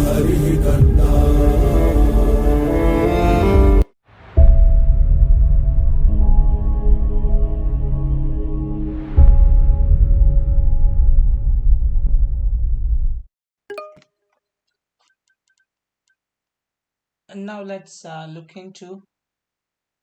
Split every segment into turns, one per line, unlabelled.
हरिः कर्ता।
Now let's look into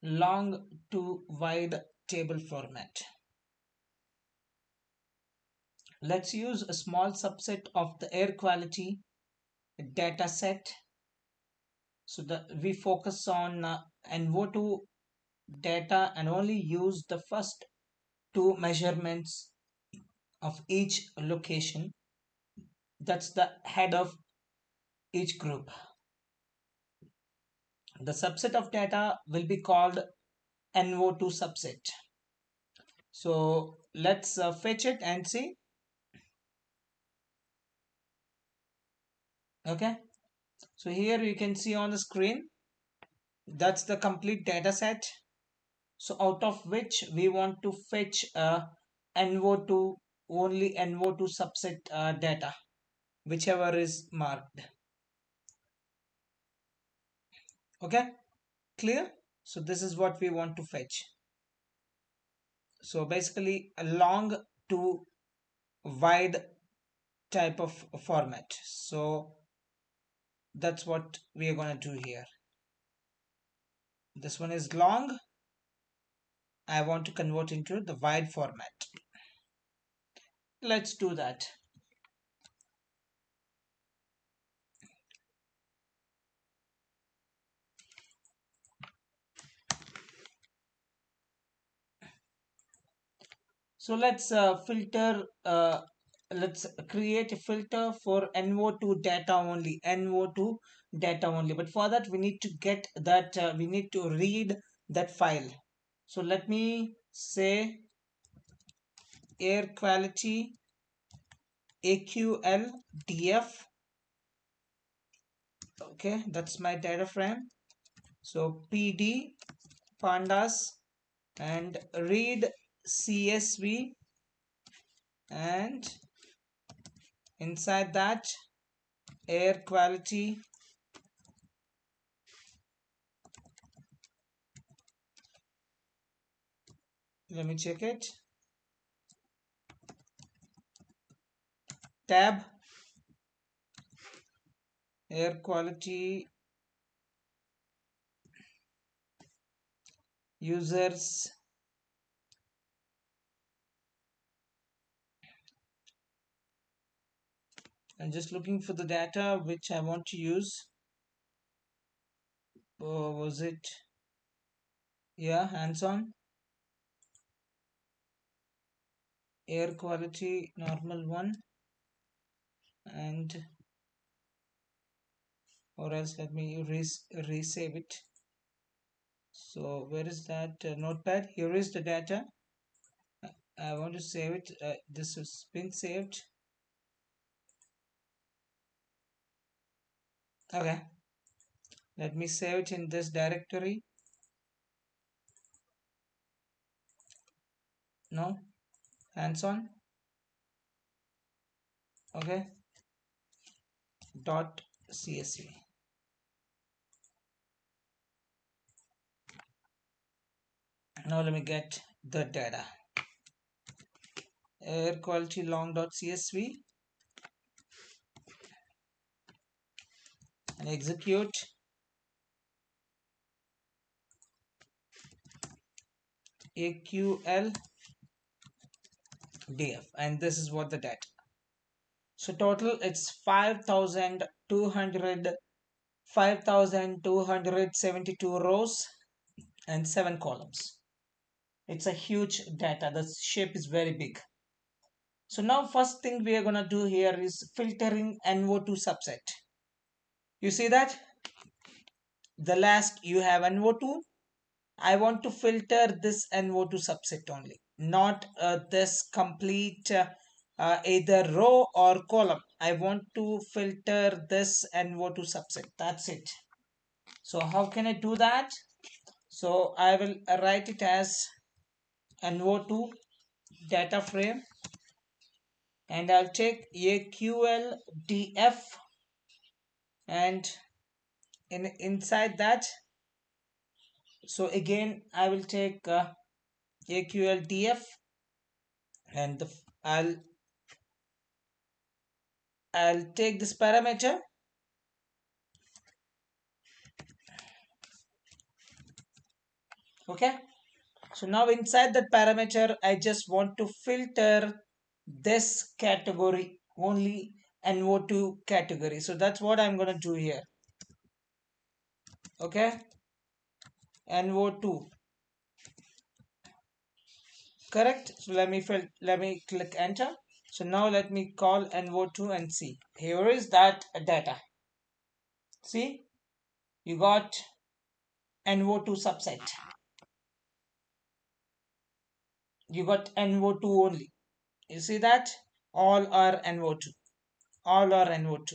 long to wide table format. Let's use a small subset of the air quality data set so that we focus on NO2 data and only use the first two measurements of each location. That's the head of each group. The subset of data will be called NO2 subset. So let's fetch it and see. Okay, so here you can see on the screen that's the complete data set. So out of which we want to fetch NO2, only NO2 subset data, whichever is marked. Okay, clear? So this is what we want to fetch. So basically a long to wide type of format. So that's what we are going to do here. This one is long. I want to convert into the wide format. Let's do that. So let's create a filter for NO2 data only, NO2 data only. But for that, we need to get that, we need to read that file. So let me say air quality AQLDF. Okay, that's my data frame. So PD pandas and read CSV, and inside that air quality let me check it, tab air quality users I'm just looking for the data which I want to use. Was it, yeah, hands-on air quality normal one, and or else let me resave it. So where is that notepad? Here is the data. I want to save it. This has been saved. Okay, let me save it in this directory. No, hands-on. Okay, dot csv. Now let me get the data. Air quality long.csv and execute. AQLDF, and this is what the data. So total it's 5,272 rows and 7 columns. It's a huge data. The shape is very big. So now first thing we are gonna do here is filtering NO2 subset. You see that? The last you have NO2. I want to filter this NO2 subset only, not this complete either row or column. I want to filter this NO2 subset. That's it. So how can I do that? So I will write it as NO2 data frame, and I'll take AQLDF and inside that, so again I will take AQLTF, and I'll take this parameter. Okay, so now inside that parameter I just want to filter this category only, NO2 category. So that's what I'm going to do here. Okay, NO2, correct. So let me click enter. So now let me call NO2 and see. Here is that data. See, you got NO2 subset. You got NO2 only. You see that? All are NO2. All are NO2.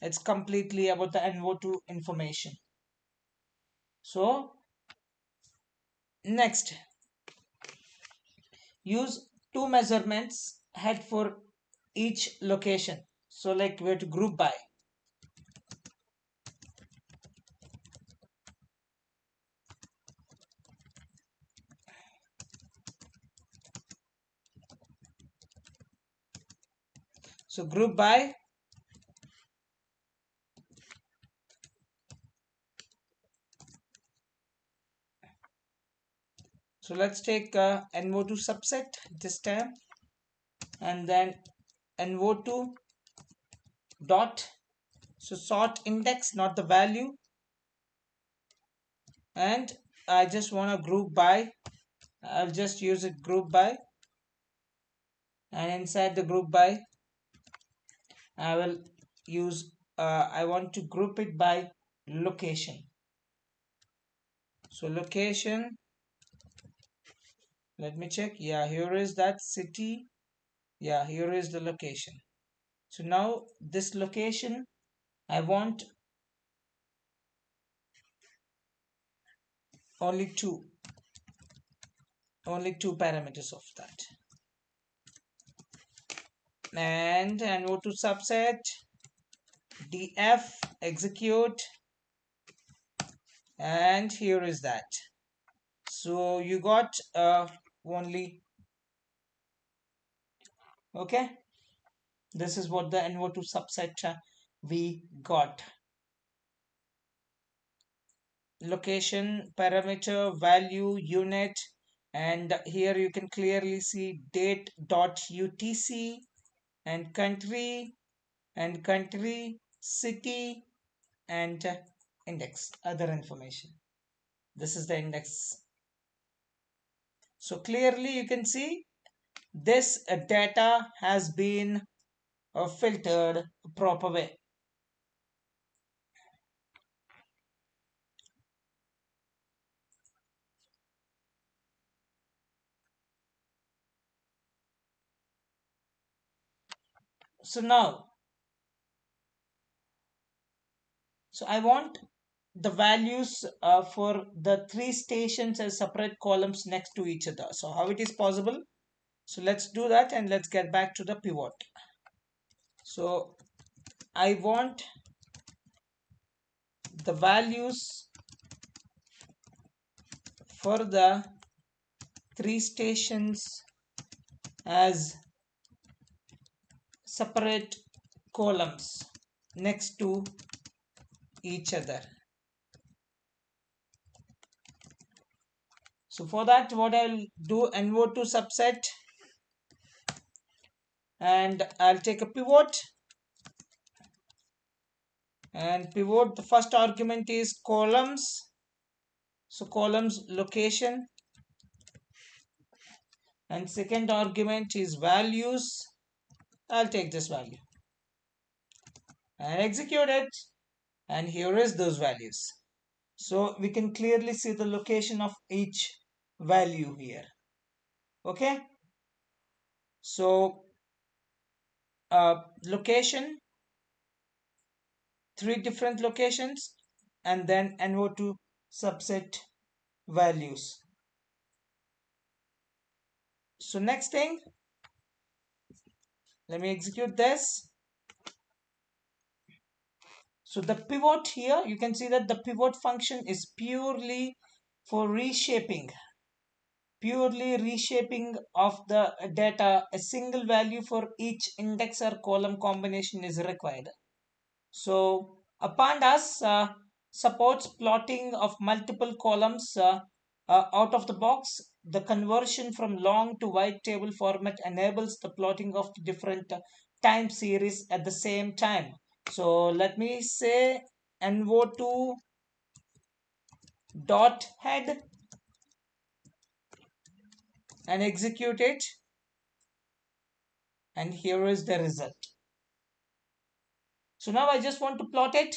It's completely about the NO2 information. So next, use two measurements head for each location. So like we have to group by. So group by. So let's take NO2 subset this time, and then NO2 dot. So sort index, not the value, and I just want to group by. I'll just use it group by, and inside the group by I will use I want to group it by location. So location, let me check. Yeah, here is that city. Yeah, here is the location. So now this location I want only two parameters of that, and go to subset df execute, and here is that. So you got only, okay, this is what the NO2 subset we got. Location, parameter, value, unit, and here you can clearly see date dot UTC, and country, city, and index, other information. This is the index. So clearly you can see this data has been filtered proper way. So now, so I want the values for the three stations as separate columns next to each other. So how it is possible? So let's do that, and let's get back to the pivot. So I want the values for the three stations as separate columns next to each other. So for that, what I'll do, NO2 subset, and I'll take a pivot, and pivot, the first argument is columns. So columns location, and second argument is values. I'll take this value and execute it, and here is those values. So we can clearly see the location of each value here. Okay, so location, three different locations, and then NO2 subset values. So next thing, let me execute this, So the pivot here, you can see that the pivot function is purely for reshaping, of the data. A single value for each index or column combination is required. So pandas supports plotting of multiple columns out of the box. The conversion from long to wide table format enables the plotting of different time series at the same time. So let me say NO2 dot head and execute it, and here is the result. So now I just want to plot it.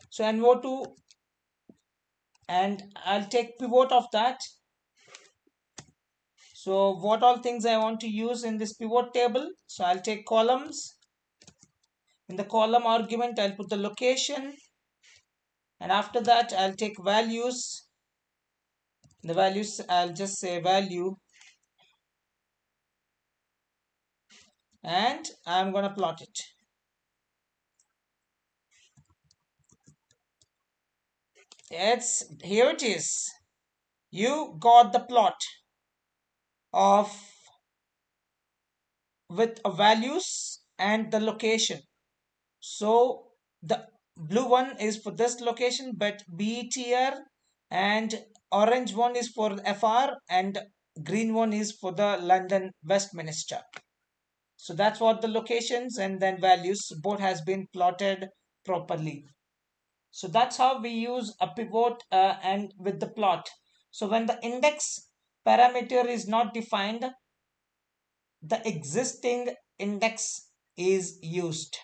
So NO2, and I'll take pivot of that. So what all things I want to use in this pivot table? So I'll take columns. In the column argument, I'll put the location, and after that I'll take values. The values, I'll just say value, and I'm gonna plot it. Here it is. You got the plot of with values and the location. So the blue one is for this location, but BTR, and orange one is for FR, and green one is for the London Westminster. So that's what the locations and then values both has been plotted properly. So that's how we use a pivot and with the plot. So when the index parameter is not defined, the existing index is used.